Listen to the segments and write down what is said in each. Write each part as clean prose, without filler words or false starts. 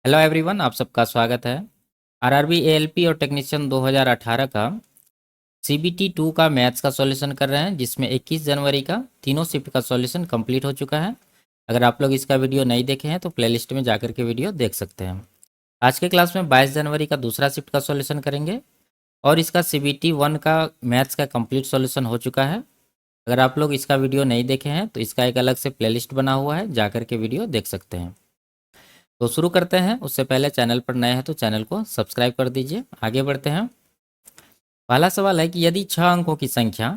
Hello everyone, आप सबका स्वागत है। आरआरबी एएलपी और टेक्नीशियन 2018 का सीबीटी 2 का मैथ्स का सॉल्यूशन कर रहे हैं, जिसमें 21 जनवरी का तीनों शिफ्ट का सॉल्यूशन कंप्लीट हो चुका है। अगर आप लोग इसका वीडियो नहीं देखे हैं तो प्लेलिस्ट में जाकर के वीडियो देख सकते हैं। आज के क्लास में 22 जनवरी का दूसरा शिफ्ट का सॉल्यूशन करेंगे और इसका सीबीटी 1 का मैथ्स का कंप्लीट सॉल्यूशन हो चुका है। अगर आप लोग इसका वीडियो नहीं देखे हैं तो इसका एक अलग से प्लेलिस्ट बना हुआ है, जाकर के वीडियो देख सकते हैं। तो शुरू करते हैं। उससे पहले चैनल पर नए हैं तो चैनल को सब्सक्राइब कर दीजिए। आगे बढ़ते हैं। पहला सवाल है कि यदि 6 अंकों की संख्या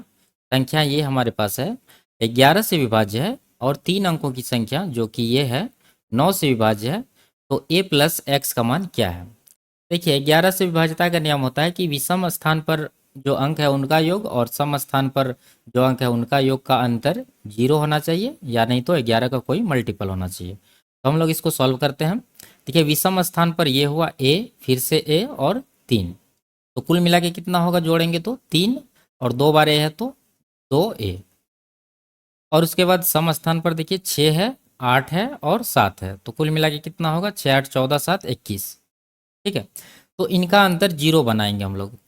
संख्या ये हमारे पास है 11 से विभाज्य है और 3 अंकों की संख्या जो कि ये है 9 से विभाज्य है, तो a प्लस एक्स का मान क्या है। देखिए, 11 से विभाज्यता का नियम होता है कि विषम स्थान पर जो अंक है उनका योग और सम स्थान पर जो अंक है उनका योग का अंतर 0 होना चाहिए, या नहीं तो 11 का कोई मल्टीपल होना चाहिए। तो हम लोग इसको सॉल्व करते हैं। देखिए, विषम स्थान पर ये हुआ a, फिर से a और 3, तो कुल मिला के कितना होगा, जोड़ेंगे तो 3 और 2 बार a है तो 2a। और उसके बाद सम स्थान पर देखिए 6 है, 8 है और 7 है, तो कुल मिला के कितना होगा, 6 8 14 7 21। ठीक है, तो इनका अंतर 0 बनाएंगे हम लोग,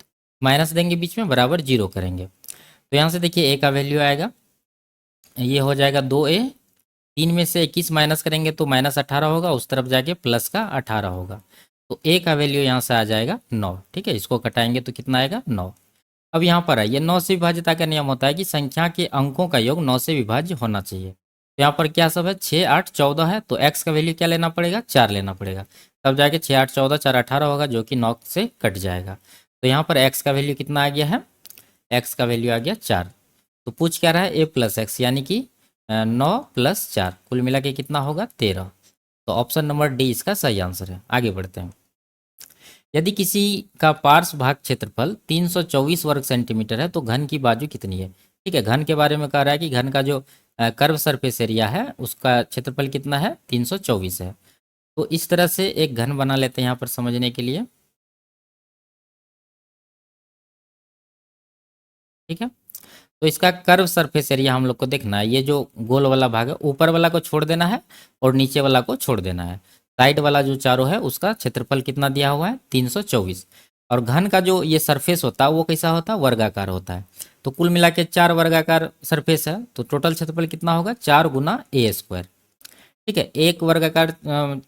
माइनस देंगे बीच में, बराबर 0 करेंगे। तो यहाँ से देखिए a का वैल्यू आएगा, ये हो जाएगा 2a। 3 में से 21 माइनस करेंगे तो -18 होगा, उस तरफ जाके प्लस का 18 होगा। तो a का वैल्यू यहाँ से आ जाएगा 9। ठीक है, इसको घटाएंगे तो कितना आएगा, 9। अब यहाँ पर आइए, 9 से विभाज्यता का नियम होता है कि संख्या के अंकों का योग 9 से विभाज्य होना चाहिए। तो यहाँ पर क्या सब है, 6 8 14 है, तो x का वैल्यू क्या लेना पड़ेगा, 4 लेना पड़ेगा। तब जाके 6 8 14 4 18 होगा, जो कि 9 से कट जाएगा। तो यहाँ पर x का वैल्यू कितना आ गया है, x का वैल्यू आ गया 4। तो पूछ क्या रहा है, a प्लस एक्स, यानी कि 9 + 4, कुल मिला के कितना होगा, 13। तो ऑप्शन नंबर डी इसका सही आंसर है। आगे बढ़ते हैं। यदि किसी का पार्श्व भाग क्षेत्रफल 324 वर्ग सेंटीमीटर है तो घन की बाजू कितनी है। ठीक है, घन के बारे में कह रहा है कि घन का जो कर्व सरफेस एरिया है उसका क्षेत्रफल कितना है, 324 है। तो इस तरह से एक घन बना लेते हैं यहाँ पर समझने के लिए। ठीक है, तो इसका कर्व सरफेस एरिया हम लोग को देखना है। ये जो गोल वाला भाग है, ऊपर वाला को छोड़ देना है और नीचे वाला को छोड़ देना है। साइड वाला जो चारों है उसका क्षेत्रफल कितना दिया हुआ है, 324। और घन का जो ये सरफेस होता है वो कैसा होता है, वर्गाकार होता है। तो कुल मिला के 4 वर्गाकार सरफेस है, तो टोटल क्षेत्रफल कितना होगा, 4 गुना a²। ठीक है, एक वर्गाकार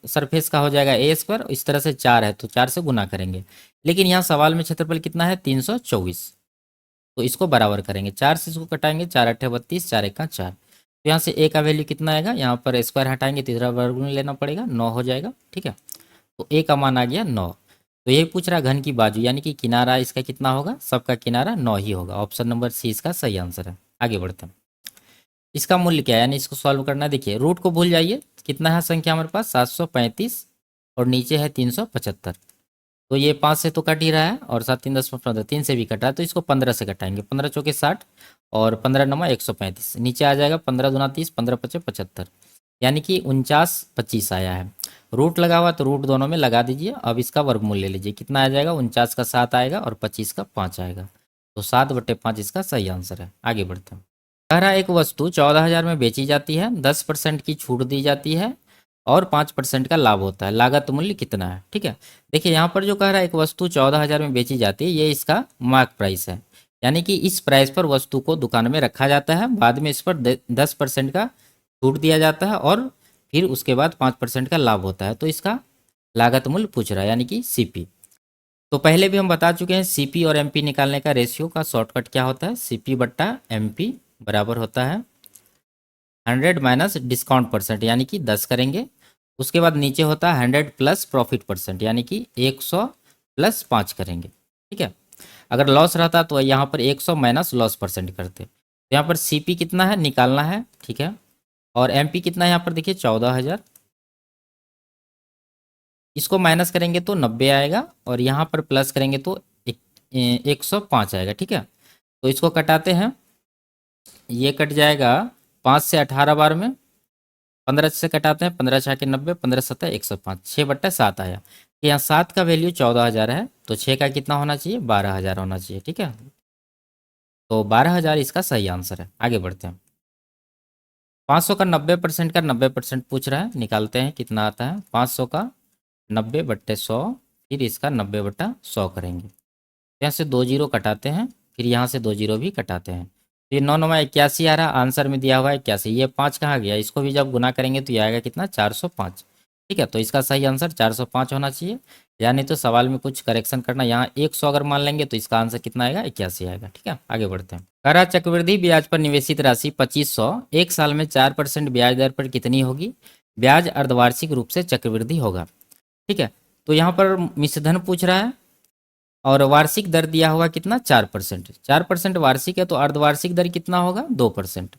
सरफेस का हो जाएगा a², इस तरह से 4 है तो 4 से गुना करेंगे। लेकिन यहाँ सवाल में क्षेत्रफल कितना है, 324, तो इसको बराबर करेंगे, 4 से इसको कटाएंगे, 4 8 32, 4 1 4। तो यहाँ से a का वैल्यू कितना आएगा, यहाँ पर स्क्वायर हटाएंगे, तीसरा वर्गमूल लेना पड़ेगा, 9 हो जाएगा। ठीक है, तो a का मान आ गया 9। तो यही पूछ रहा घन की बाजू, यानी कि किनारा इसका कितना होगा, सबका किनारा 9 ही होगा। ऑप्शन नंबर सी इसका सही आंसर है। आगे बढ़ते हैं। इसका मूल्य क्या है, यानी इसको सॉल्व करना है। देखिए, रूट को भूल जाइए, कितना है संख्या हमारे पास, 735 और नीचे है 375। तो ये 5 से तो कट ही रहा है, और 7 3 10 15, 3 से भी कटा है, तो इसको 15 से कटाएंगे। 15 चौके 60 और 15 नमा 135, नीचे आ जाएगा 15 दूना 30, 15 पचे 75, यानी कि 49 25 आया है। रूट लगा हुआ तो रूट दोनों में लगा दीजिए। अब इसका वर्गमूल ले लीजिए, कितना आ जाएगा, 49 का 7 आएगा और 25 का 5 आएगा। तो 7/5 इसका सही आंसर है। आगे बढ़ते हैं। कह रहा है एक वस्तु 14,000 में बेची जाती है, 10% की छूट दी जाती है और 5% का लाभ होता है, लागत मूल्य कितना है। ठीक है, देखिए यहाँ पर जो कह रहा है एक वस्तु 14,000 में बेची जाती है, ये इसका मार्क प्राइस है, यानी कि इस प्राइस पर वस्तु को दुकान में रखा जाता है, बाद में इस पर 10% का छूट दिया जाता है और फिर उसके बाद 5% का लाभ होता है। तो इसका लागत मूल्य पूछ रहा है, यानी कि सीपी। तो पहले भी हम बता चुके हैं, सीपी और एमपी निकालने का रेशियो का शॉर्टकट क्या होता है, CP/MP बराबर होता है 100 माइनस डिस्काउंट परसेंट, यानी कि 10 करेंगे। उसके बाद नीचे होता है 100 प्लस प्रॉफिट परसेंट, यानी कि 100 प्लस 5 करेंगे। ठीक है, अगर लॉस रहता तो यहाँ पर 100 माइनस लॉस परसेंट करते। तो यहाँ पर सीपी कितना है निकालना है। ठीक है, और एमपी कितना है यहाँ पर देखिए 14,000, इसको माइनस करेंगे तो 90 आएगा और यहाँ पर प्लस करेंगे तो 105 आएगा। ठीक है, तो इसको कटाते हैं, ये कट जाएगा 5 से 18 बार में, 15 से कटाते हैं, 15 छः के 90, 15 सत्तर 105, 6/7 आया। यहाँ 7 का वैल्यू 14,000 है, तो 6 का कितना होना चाहिए, 12,000 होना चाहिए। ठीक है, तो 12,000 इसका सही आंसर है। आगे बढ़ते हैं। 500 का 90% का 90% पूछ रहा है, निकालते हैं कितना आता है। 500 का 90/100, फिर इसका 90/100 करेंगे। यहाँ से 2 जीरो कटाते हैं, फिर यहाँ से 2 जीरो भी कटाते हैं। तो ये 9×9 = 81 आ रहा, आंसर में दिया हुआ है 81। ये 5 कहाँ गया, इसको भी जब गुना करेंगे तो ये आएगा कितना, 405। ठीक है, तो इसका सही आंसर 405 होना चाहिए। या नहीं तो सवाल में कुछ करेक्शन करना, यहाँ 100 अगर मान लेंगे तो इसका आंसर कितना आएगा, 81 आएगा। ठीक है, आगे बढ़ते हैं। कह रहा चक्रवृद्धि ब्याज पर निवेशित राशि 2500 एक साल में 4% ब्याज दर पर कितनी होगी। ब्याज अर्धवार्षिक रूप से चक्रवृद्धि होगा। ठीक है, तो यहाँ पर मिश्र धन पूछ रहा है और वार्षिक दर दिया हुआ कितना, 4%। 4% वार्षिक है तो अर्धवार्षिक दर कितना होगा, 2%।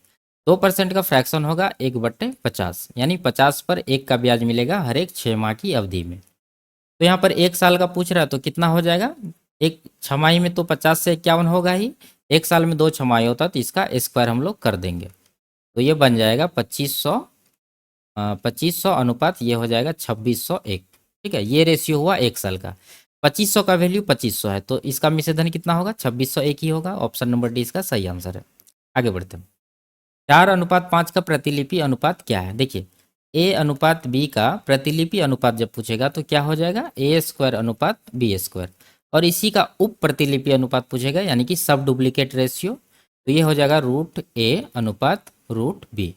2% का फ्रैक्शन होगा 1/50, यानी 50 पर 1 का ब्याज मिलेगा हर एक 6 माह की अवधि में। तो यहाँ पर 1 साल का पूछ रहा है तो कितना हो जाएगा, एक छमाही में तो 50 से 51 होगा ही, 1 साल में 2 छमाही होता तो इसका स्क्वायर हम लोग कर देंगे। तो ये बन जाएगा 2500 अनुपात ये हो जाएगा 2601। ठीक है, ये रेशियो हुआ 1 साल का। 2500 का वैल्यू 2500 है तो इसका मिश्रधन कितना होगा, 2601 ही होगा। ऑप्शन नंबर डी इसका सही आंसर है। आगे बढ़ते हैं। 4:5 का प्रतिलिपि अनुपात क्या है। देखिए, ए अनुपात बी का प्रतिलिपि अनुपात जब पूछेगा तो क्या हो जाएगा, A² अनुपात B²। और इसी का उप प्रतिलिपि अनुपात पूछेगा यानी कि सब डुप्लीकेट रेशियो, तो ये हो जाएगा √A अनुपात √B।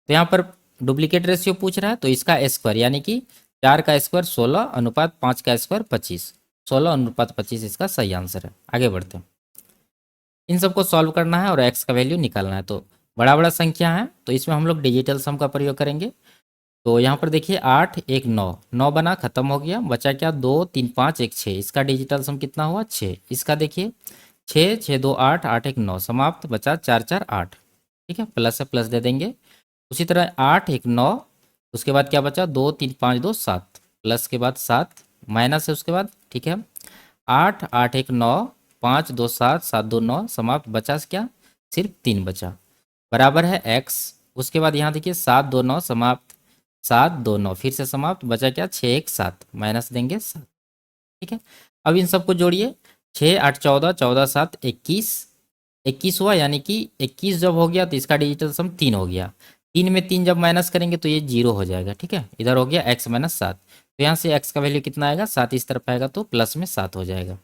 तो यहाँ पर डुप्लीकेट रेशियो पूछ रहा है तो इसका स्क्वायर यानी कि 4 का स्क्वायर 16 अनुपात 5 का स्क्वायर 25, 16:25 इसका सही आंसर है। आगे बढ़ते हैं। इन सबको सॉल्व करना है और x का वैल्यू निकालना है। तो बड़ा बड़ा संख्या है तो इसमें हम लोग डिजिटल सम का प्रयोग करेंगे। तो यहाँ पर देखिए 8 1 9, 9 बना खत्म हो गया, बचा क्या, 2 3 5 1 6। इसका डिजिटल सम कितना हुआ, 6। इसका देखिए 6 6 2 8, 8 1 9, समाप्त बचा 4 4 8। ठीक है, प्लस से प्लस दे देंगे। उसी तरह 8 1 9, उसके बाद क्या बचा, 2 3 5 2 7, प्लस के बाद 7, माइनस है उसके बाद। ठीक है, 8 8 1 9, 5 2 7, 7 2 9, समाप्त बचा क्या, सिर्फ 3 बचा, बराबर है x। उसके बाद यहाँ देखिए 7 2 9, समाप्त 7 2 9, फिर से समाप्त बचा क्या, 6 1 7, माइनस देंगे 7। ठीक है, अब इन सबको जोड़िए, 6 8 14, 14 7 21, 21 हुआ, यानी कि 21 जब हो गया तो इसका डिजिटल सम 3 हो गया। 3 में 3 जब माइनस करेंगे तो ये 0 हो जाएगा। ठीक है, इधर हो गया x - 7, तो यहाँ से x का वैल्यू कितना आएगा, 7 इस तरफ आएगा तो प्लस में 7 हो जाएगा।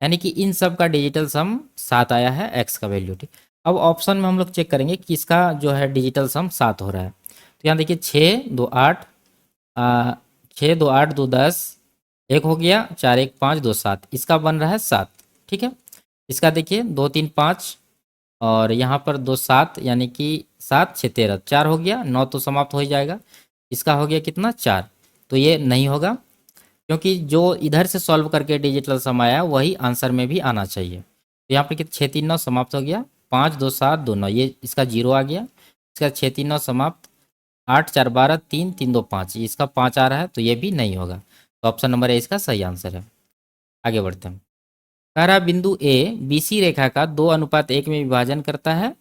यानी कि इन सब का डिजिटल सम 7 आया है, x का वैल्यू। ठीक, अब ऑप्शन में हम लोग चेक करेंगे कि इसका जो है डिजिटल सम 7 हो रहा है। तो यहाँ देखिए 6 2 8, 6 2 8 2 10, 1 हो गया, 4 1 5 2 7, इसका बन रहा है 7। ठीक है, इसका देखिए 2 3 5 और यहाँ पर 2 7, यानी कि 7 6 13, 4 हो गया, 9 तो समाप्त हो ही जाएगा। इसका हो गया कितना, 4। तो ये नहीं होगा क्योंकि जो इधर से सॉल्व करके डिजिटल सम आया वही आंसर में भी आना चाहिए। तो यहाँ पर कितना, 6 3 9 समाप्त हो गया, 5 2 7 2 9, ये इसका 0 आ गया। इसका 6 3 9 समाप्त, 8 4 12, 3 3 2 5, इसका 5 आ रहा है तो ये भी नहीं होगा। तो ऑप्शन नंबर ए इसका सही आंसर है। आगे बढ़ते हैं। कह रहा बिंदु ए BC रेखा का 2:1 में विभाजन करता है।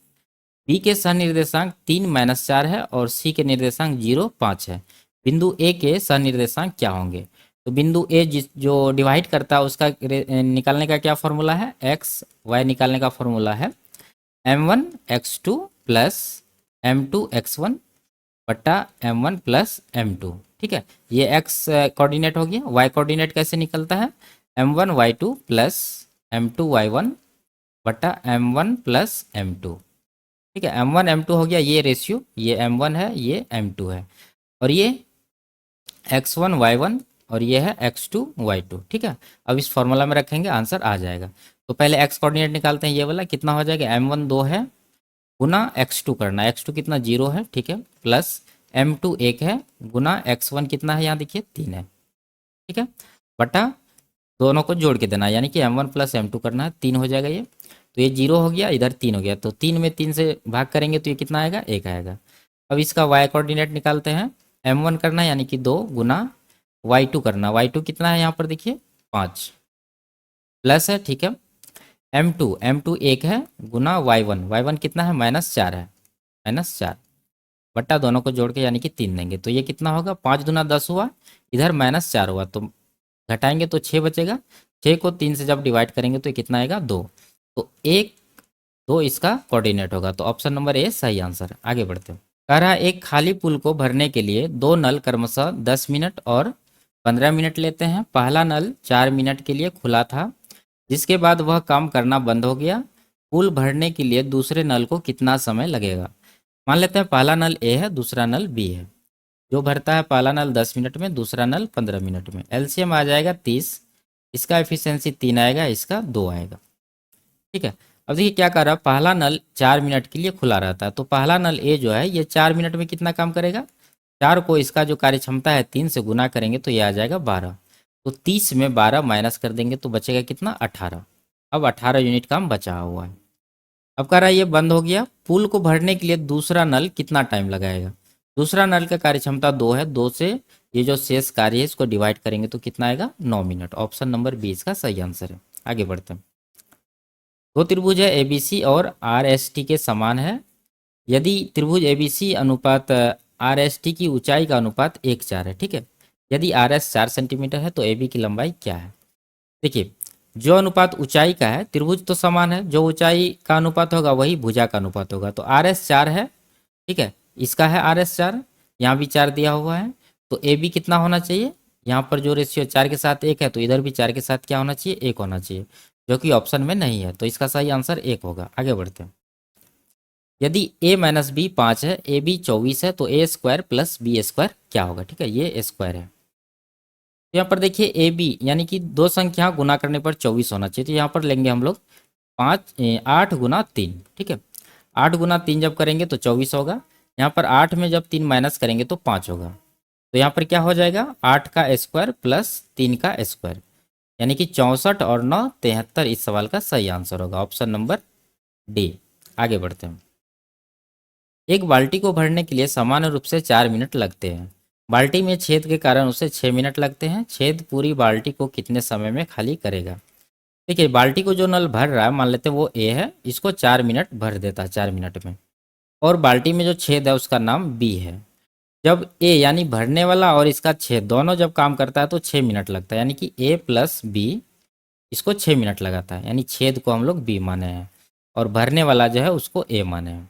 बी के सहनिर्देशांक 3 - 4 है और सी के निर्देशांक 0 5 है। बिंदु ए के सहनिर्देशांक क्या होंगे। तो बिंदु ए जो डिवाइड करता है उसका निकालने का क्या फॉर्मूला है, एक्स वाई निकालने का फॉर्मूला है m1 x2 plus m2 x1 बट्टा m1 प्लस m2। ठीक है, ये x कोऑर्डिनेट हो गया। y कोऑर्डिनेट कैसे निकलता है, m1 y2 plus m2 y1 बट्टा m1 प्लस m2। ठीक है, m1 m2 हो गया, ये रेशियो, ये m1 है ये m2 है, और ये x1 y1 और ये है x2 y2। ठीक है, अब इस फॉर्मूला में रखेंगे, आंसर आ जाएगा। तो पहले x कोऑर्डिनेट निकालते हैं, ये वाला कितना हो जाएगा, m1 2 है गुना x2 करना, x2 कितना 0 है। ठीक है, प्लस m2 1 है गुना x1 कितना है, यहाँ देखिए 3 है। ठीक है, बटा दोनों को जोड़ के देना यानी कि m1 प्लस m2 करना है, 3 हो जाएगा ये। तो ये 0 हो गया, इधर 3 हो गया, तो 3 में 3 से भाग करेंगे तो ये कितना आएगा, 1 आएगा। अब इसका y कोऑर्डिनेट निकालते हैं, m1 करना है यानी कि 2 गुना y2 करना, y2 कितना है यहाँ पर देखिए 5 प्लस है। ठीक है, m2 1 है गुना y1 कितना है -4 है, -4 बट्टा दोनों को जोड़ के यानी कि 3 देंगे तो ये कितना होगा, 5 दूना 10 हुआ, इधर -4 हुआ तो घटाएंगे तो 6 बचेगा। 6 को 3 से जब डिवाइड करेंगे तो ये कितना आएगा, 2। तो 1 2 इसका कोऑर्डिनेट होगा। तो ऑप्शन नंबर ए सही आंसर है। आगे बढ़ते हैं। कह रहा है एक खाली पुल को भरने के लिए 2 नल क्रमशः 10 मिनट और 15 मिनट लेते हैं। पहला नल 4 मिनट के लिए खुला था, जिसके बाद वह काम करना बंद हो गया। पुल भरने के लिए दूसरे नल को कितना समय लगेगा? मान लेते हैं पहला नल ए है, दूसरा नल बी है। जो भरता है पहला नल 10 मिनट में, दूसरा नल 15 मिनट में। एलसीएम आ जाएगा 30, इसका एफिशिएंसी 3 आएगा, इसका 2 आएगा। ठीक है। अब देखिए क्या कर रहा है, पहला नल 4 मिनट के लिए खुला रहता है, तो पहला नल ए जो है ये 4 मिनट में कितना काम करेगा? 4 को इसका जो कार्य क्षमता है 3 से गुना करेंगे तो ये आ जाएगा 12। तो 30 में 12 माइनस कर देंगे तो बचेगा कितना? 18। अब 18 यूनिट काम बचा हुआ है। अब कह रहा है ये बंद हो गया। पुल को भरने के लिए दूसरा नल कितना टाइम लगाएगा? दूसरा नल का कार्य क्षमता 2 है, 2 से ये जो शेष कार्य है इसको डिवाइड करेंगे तो कितना आएगा? 9 मिनट। ऑप्शन नंबर बी इसका सही आंसर है। आगे बढ़ते हैं। दो त्रिभुज है एबीसी और आरएसटी के समान है। यदि त्रिभुज एबीसी अनुपात आरएसटी की ऊंचाई का अनुपात 1:4 है, ठीक है। यदि आरएस 4 सेंटीमीटर है तो एबी की लंबाई क्या है? देखिए, जो अनुपात ऊंचाई का है, त्रिभुज तो समान है, जो ऊंचाई का अनुपात होगा वही भुजा का अनुपात होगा। तो आर एस 4 है, ठीक है, इसका है आर एस 4, यहाँ भी 4 दिया हुआ है। तो ए बी कितना होना चाहिए? यहाँ पर जो रेशियो 4 के साथ 1 है तो इधर भी 4 के साथ क्या होना चाहिए? 1 होना चाहिए, जो कि ऑप्शन में नहीं है। तो इसका सही आंसर 1 होगा। आगे बढ़ते हैं। यदि a माइनस बी 5 है, ए बी 24 है, तो ए स्क्वायर प्लस बी स्क्वायर क्या होगा? ठीक है, ये स्क्वायर है। तो यहाँ पर देखिए ए बी यानी कि दो संख्या गुना करने पर 24 होना चाहिए, तो यहाँ पर लेंगे हम लोग 8 गुना 3, ठीक है। 8 गुना 3 जब करेंगे तो 24 होगा। यहाँ पर 8 में जब 3 माइनस करेंगे तो 5 होगा। तो यहाँ पर क्या हो जाएगा? 8 का स्क्वायर प्लस 3 का स्क्वायर, यानी कि 64 और 9 73 इस सवाल का सही आंसर होगा। Option number D. आगे बढ़ते हैं। एक बाल्टी को भरने के लिए सामान्य रूप से 4 मिनट लगते हैं। बाल्टी में छेद के कारण उसे 6 मिनट लगते हैं। छेद पूरी बाल्टी को कितने समय में खाली करेगा? देखिए, बाल्टी को जो नल भर रहा है, मान लेते हैं वो ए है, इसको 4 मिनट भर देता है 4 मिनट में। और बाल्टी में जो छेद है उसका नाम बी है। जब ए यानी भरने वाला और इसका छेद दोनों जब काम करता है तो 6 मिनट लगता है, यानी कि ए प्लस बी इसको 6 मिनट लगाता है, यानी छेद को हम लोग बी माने हैं और भरने वाला जो है उसको ए माने हैं।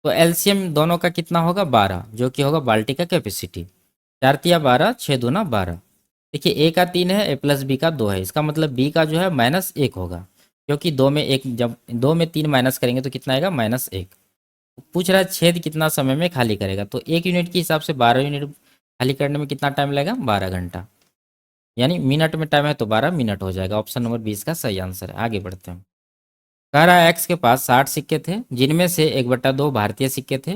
तो एलसीएम दोनों का कितना होगा? 12, जो कि होगा बाल्टी का कैपेसिटी। 4 तिया 12, 6 दूना 12। देखिए, ए का 3 है, ए प्लस बी का 2 है, इसका मतलब बी का जो है -1 होगा, क्योंकि 2 में 1 जब 2 में 3 माइनस करेंगे तो कितना आएगा? -1। पूछ रहा है छेद कितना समय में खाली करेगा, तो 1 यूनिट के हिसाब से 12 यूनिट खाली करने में कितना टाइम लगेगा? 12 घंटा, यानी मिनट में टाइम है तो 12 मिनट हो जाएगा। ऑप्शन नंबर 20 का सही आंसर है। आगे बढ़ते हैं। कह रहा है एक्स के पास 60 सिक्के थे, जिनमें से 1/2 भारतीय सिक्के थे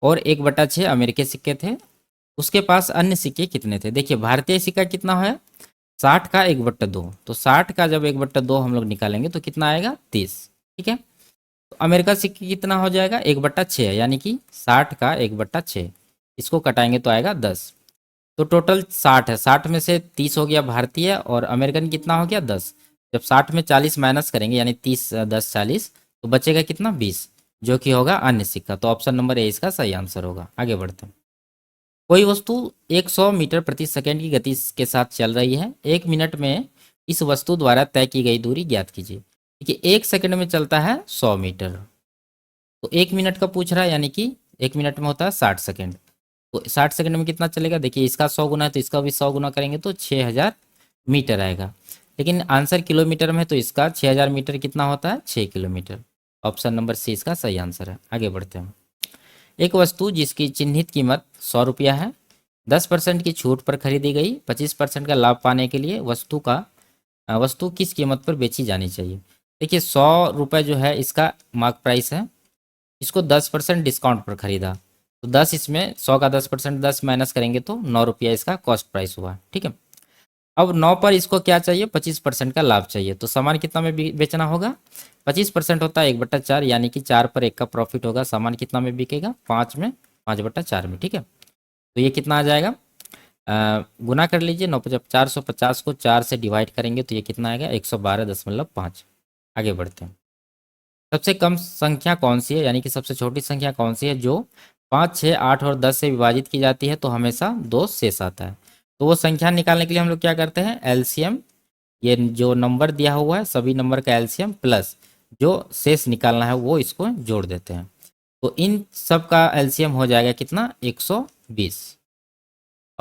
और 1/6 अमेरिकी सिक्के थे। उसके पास अन्य सिक्के कितने थे? देखिए, भारतीय सिक्का कितना है? 60 का 1/2, तो 60 का जब 1/2 हम लोग निकालेंगे तो कितना आएगा? 30, ठीक है। तो अमेरिका सिक्के कितना हो जाएगा? 1/6 है, यानी कि 60 का 1/6, इसको कटाएंगे तो आएगा 10। तो टोटल 60 है, 60 में से 30 हो गया भारतीय और अमेरिकन कितना हो गया? 10। जब 60 में 40 माइनस करेंगे, यानी 30 10 40, तो बचेगा कितना? 20, जो कि होगा अन्य सिक्का। तो ऑप्शन नंबर ए इसका सही आंसर होगा। आगे बढ़ते हैं। कोई वस्तु 100 मीटर प्रति सेकंड की गति के साथ चल रही है। 1 मिनट में इस वस्तु द्वारा तय की गई दूरी ज्ञात कीजिए। देखिए, 1 सेकंड में चलता है 100 मीटर, तो 1 मिनट का पूछ रहा है, यानी कि 1 मिनट में होता है 60 सेकंड। तो 60 सेकंड में कितना चलेगा? देखिए, इसका 100 गुना है तो इसका भी 100 गुना करेंगे तो 6000 मीटर आएगा। लेकिन आंसर किलोमीटर में है तो इसका 6000 मीटर कितना होता है? 6 किलोमीटर। ऑप्शन नंबर सी इसका सही आंसर है। आगे बढ़ते हैं। एक वस्तु जिसकी चिन्हित कीमत 100 रुपया है, 10% की छूट पर खरीदी गई। 25% का लाभ पाने के लिए वस्तु किस कीमत पर बेची जानी चाहिए? देखिए, 100 रुपये जो है इसका मार्क प्राइस है, इसको 10% डिस्काउंट पर खरीदा, तो 10 इसमें 100 का 10%, 10 माइनस करेंगे तो 9 रुपया इसका कॉस्ट प्राइस हुआ, ठीक है। अब 9 पर इसको क्या चाहिए? 25% का लाभ चाहिए, तो सामान कितना में बेचना होगा? 25% होता है 1/4, यानी कि 4 पर 1 का प्रॉफिट होगा। सामान कितना में बिकेगा? 5 में, 5/4 में, ठीक है। तो ये कितना आ जाएगा? गुना कर लीजिए, 9 जब 450 को 4 से डिवाइड करेंगे तो ये कितना आएगा? 112.5। आगे बढ़ते हैं। सबसे कम संख्या कौन सी है, यानी कि सबसे छोटी संख्या कौन सी है जो 5, 6, 8 और 10 से विभाजित की जाती है तो हमेशा 2 शेष आता है? तो वो संख्या निकालने के लिए हम लोग क्या करते हैं? एलसीएम, ये जो नंबर दिया हुआ है सभी नंबर का एलसीएम प्लस जो शेष निकालना है वो इसको जोड़ देते हैं। तो इन सब का एलसीएम हो जाएगा कितना? 120।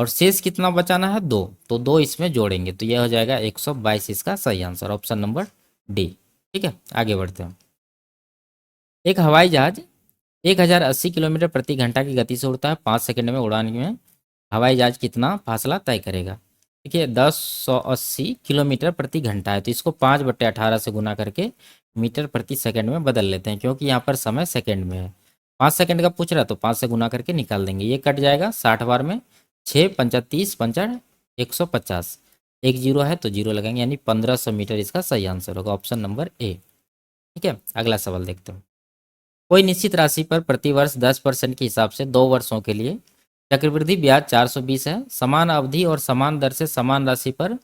और शेष कितना बचाना है 2, तो 2 इसमें जोड़ेंगे तो यह हो जाएगा 122 इसका सही आंसर, ऑप्शन नंबर डी। ठीक है, आगे बढ़ते हैं। एक हवाई जहाज 1080 किलोमीटर प्रति घंटा की गति से उड़ता है, 5 सेकंड में उड़ान में हवाई जहाज कितना फासला तय करेगा। देखिए 1080 किलोमीटर प्रति घंटा है तो इसको 5/18 से गुना करके मीटर प्रति सेकंड में बदल लेते हैं, क्योंकि यहाँ पर समय सेकंड में है। 5 सेकंड का पूछ रहा है तो 5 से गुना करके निकाल देंगे, ये कट जाएगा 60 बार में, 6 पंचा 30 पंचा 150, एक जीरो है तो जीरो लगाएंगे, यानी 1500 मीटर इसका सही आंसर होगा, ऑप्शन नंबर ए। ठीक है, अगला सवाल देखते हैं। कोई निश्चित राशि पर प्रतिवर्ष 10% के हिसाब से 2 वर्षों के लिए चक्रवृद्धि ब्याज 420 है, समान अवधि और समान दर से समान राशि पर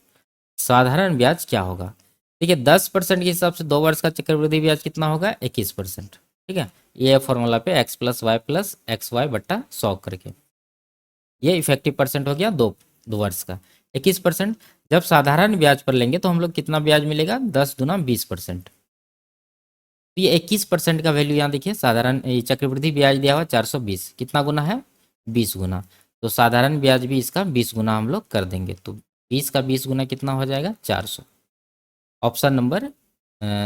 साधारण ब्याज क्या होगा। ठीक है, 10% के हिसाब से 2 वर्ष का चक्रवृद्धि ब्याज कितना होगा 21%। ठीक है, ये फॉर्मूला पे x+y+xy/100 करके ये इफेक्टिव परसेंट हो गया 2 वर्ष का 21%। जब साधारण ब्याज पर लेंगे तो हम लोग कितना ब्याज मिलेगा 10 दूना 20%। तो ये 21% का वैल्यू यहाँ देखिए, साधारण चक्रवृद्धि ब्याज दिया हुआ 420, कितना गुना है 20 गुना, तो साधारण ब्याज भी इसका 20 गुना हम लोग कर देंगे, तो 20 का 20 गुना कितना हो जाएगा 400, ऑप्शन नंबर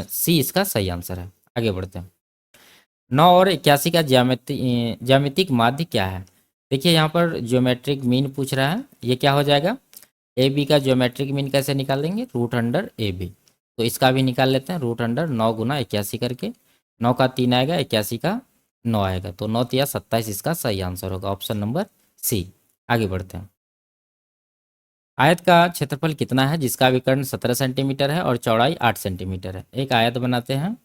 सी इसका सही आंसर है। आगे बढ़ते हैं। 9 और 81 का ज्यामितिक माध्य क्या है। देखिए यहाँ पर ज्योमेट्रिक मीन पूछ रहा है, ये क्या हो जाएगा ए बी का ज्योमेट्रिक मीन कैसे निकाल देंगे, √अंडर AB, तो इसका भी निकाल लेते हैं √अंडर 9 गुना 81 करके, 9 का 3 आएगा 81 का 9 आएगा, तो 9 तिया 27 इसका सही आंसर होगा, ऑप्शन नंबर सी। आगे बढ़ते हैं। आयत का क्षेत्रफल कितना है जिसका विकर्ण 17 सेंटीमीटर है और चौड़ाई 8 सेंटीमीटर है। एक आयत बनाते हैं,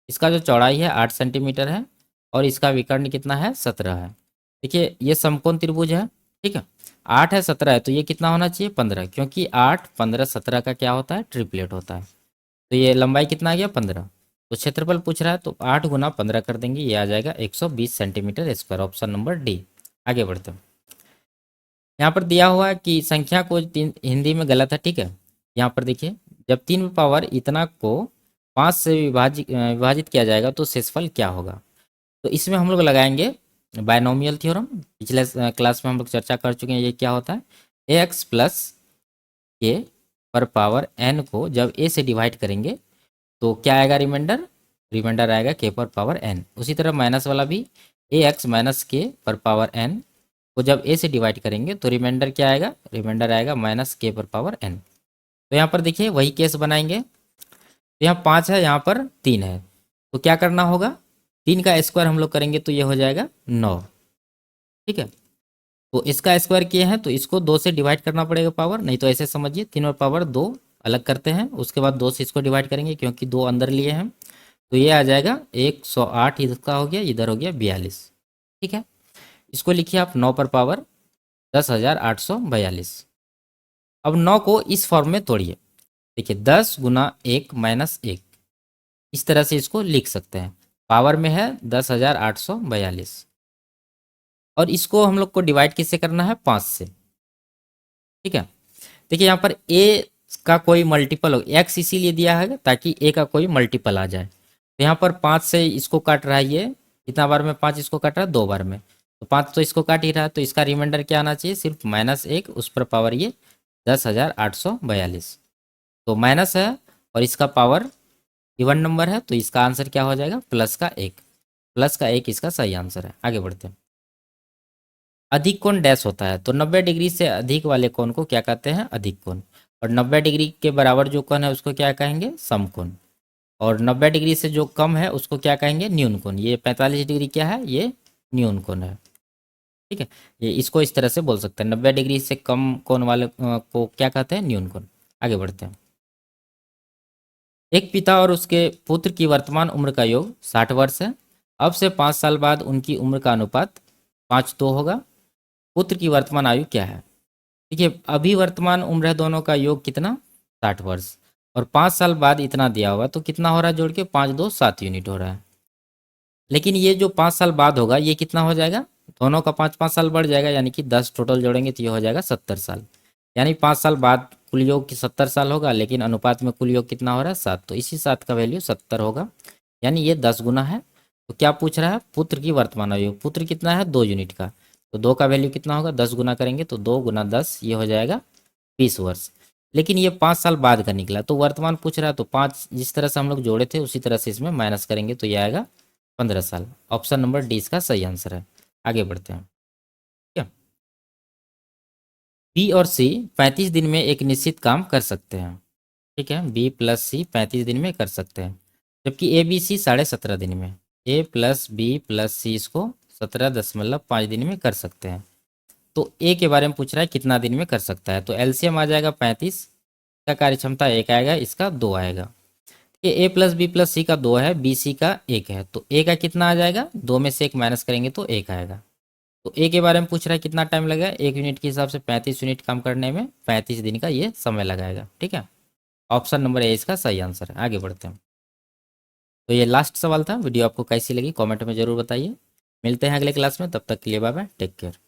इसका जो चौड़ाई है 8 सेंटीमीटर है और इसका विकर्ण कितना है 17 है। देखिए ये समकोण त्रिभुज है, ठीक है, 8 है 17 है तो ये कितना होना चाहिए 15, क्योंकि 8 15 17 का क्या होता है ट्रिपलेट होता है, तो ये लंबाई कितना आ गया 15, तो क्षेत्रफल पूछ रहा है तो 8 गुना 15 कर देंगे, ये आ जाएगा 120 centimetre square, option number D. आगे बढ़ते हैं। यहाँ पर दिया हुआ है कि संख्या को हिंदी में गलत है, ठीक है, यहाँ पर देखिए जब 3 पावर इतना को 5 से विभाजित किया जाएगा तो शेषफल क्या होगा। तो इसमें हम लोग लगाएंगे बायनोमियल थ्योरम, पिछले क्लास में हम लोग चर्चा कर चुके हैं, ये क्या होता है ax प्लस के पर पावर n को जब a से डिवाइड करेंगे तो क्या आएगा रिमाइंडर, रिमाइंडर आएगा k पर पावर n। उसी तरह माइनस वाला भी ax माइनस के पर पावर n को जब a से डिवाइड करेंगे तो रिमाइंडर क्या आएगा, रिमाइंडर आएगा माइनस के पर पावर n। तो यहाँ पर देखिए वही केस बनाएंगे, तो यहाँ 5 है यहाँ पर 3 है, तो क्या करना होगा 3 का स्क्वायर हम लोग करेंगे तो ये हो जाएगा 9। ठीक है, तो इसका स्क्वायर किए हैं तो इसको 2 से डिवाइड करना पड़ेगा पावर, नहीं तो ऐसे समझिए 3 और पावर 2 अलग करते हैं, उसके बाद 2 से इसको डिवाइड करेंगे क्योंकि 2 अंदर लिए हैं, तो ये आ जाएगा 108 इसका हो गया, इधर हो गया 42। ठीक है, इसको लिखिए आप 9 पर पावर 10,842। अब 9 को इस फॉर्म में तोड़िए, देखिए 10 गुना 1 माइनस 1, इस तरह से इसको लिख सकते हैं, पावर में है 10,842 और इसको हम लोग को डिवाइड किससे करना है 5 से। ठीक है, देखिए यहाँ पर a का कोई मल्टीपल हो, x इसीलिए दिया है ताकि a का कोई मल्टीपल आ जाए, तो यहाँ पर 5 से इसको काट रहा है, ये कितना बार में 5 इसको काट रहा है 2 बार में, तो 5 तो इसको काट ही रहा है, तो इसका रिमाइंडर क्या आना चाहिए सिर्फ -1 उस पर पावर ये 10,842, तो माइनस है और इसका पावर इवन नंबर है तो इसका आंसर क्या हो जाएगा +1, +1 इसका सही आंसर है। आगे बढ़ते हैं। अधिक कोण डैश होता है, तो 90 डिग्री से अधिक वाले कोण को क्या कहते हैं अधिक कोण, और 90 डिग्री के बराबर जो कोण है उसको क्या कहेंगे समकोण, और 90 डिग्री से जो कम है उसको क्या कहेंगे न्यून कोण। ये 45 डिग्री क्या है, ये न्यून कोण है। ठीक है, ये इसको इस तरह से बोल सकते हैं, 90 डिग्री से कम कोण वाले को क्या कहते हैं न्यून कोण। आगे बढ़ते हैं। एक पिता और उसके पुत्र की वर्तमान उम्र का योग 60 वर्ष है, अब से 5 साल बाद उनकी उम्र का अनुपात 5:2 होगा, पुत्र की वर्तमान आयु क्या है। देखिए अभी वर्तमान उम्र है दोनों का योग कितना 60 वर्ष, और 5 साल बाद इतना दिया हुआ तो कितना हो रहा है जोड़ के 5 2 7 यूनिट हो रहा है, लेकिन ये जो 5 साल बाद होगा ये कितना हो जाएगा, दोनों का 5 5 साल बढ़ जाएगा, यानी कि 10 टोटल जोड़ेंगे तो ये हो जाएगा 70 साल, यानी 5 साल बाद कुल योग की 70 साल होगा, लेकिन अनुपात में कुल योग कितना हो रहा है 7, तो इसी 7 का वैल्यू 70 होगा, यानी ये 10 गुना है। तो क्या पूछ रहा है पुत्र की वर्तमान आयु, पुत्र कितना है 2 यूनिट का, तो 2 का वैल्यू कितना होगा, 10 गुना करेंगे तो 2 गुना 10 ये हो जाएगा 20 वर्ष। लेकिन ये 5 साल बाद का निकला, तो वर्तमान पूछ रहा है, तो 5 जिस तरह से हम लोग जोड़े थे उसी तरह से इसमें माइनस करेंगे तो ये आएगा 15 साल। ऑप्शन नंबर डी इसका सही आंसर है। आगे बढ़ते हैं। ठीक है, बी और सी 35 दिन में एक निश्चित काम कर सकते हैं। ठीक है, बी प्लस सी 35 दिन में कर सकते हैं, जबकि ए बी सी 17.5 दिन में। ए प्लस बी प्लस सी इसको 17.5 दिन में कर सकते हैं। तो ए के बारे में पूछ रहा है कितना दिन में कर सकता है, तो एलसीएम आ जाएगा 35 का, कार्य क्षमता 1 आएगा, इसका 2 आएगा। ये ए प्लस बी प्लस सी का 2 है, बी सी का 1 है, तो ए का कितना आ जाएगा, 2 में से 1 माइनस करेंगे तो 1 आएगा। तो ए के बारे में पूछ रहा है कितना टाइम लगेगा, 1 यूनिट के हिसाब से 35 यूनिट काम करने में 35 दिन का ये समय लगाएगा। ठीक है, ऑप्शन नंबर ए इसका सही आंसर है। आगे बढ़ते हैं। तो ये लास्ट सवाल था। वीडियो आपको कैसी लगी कमेंट में जरूर बताइए। मिलते हैं अगले क्लास में, तब तक के लिए बाय बाय, टेक केयर।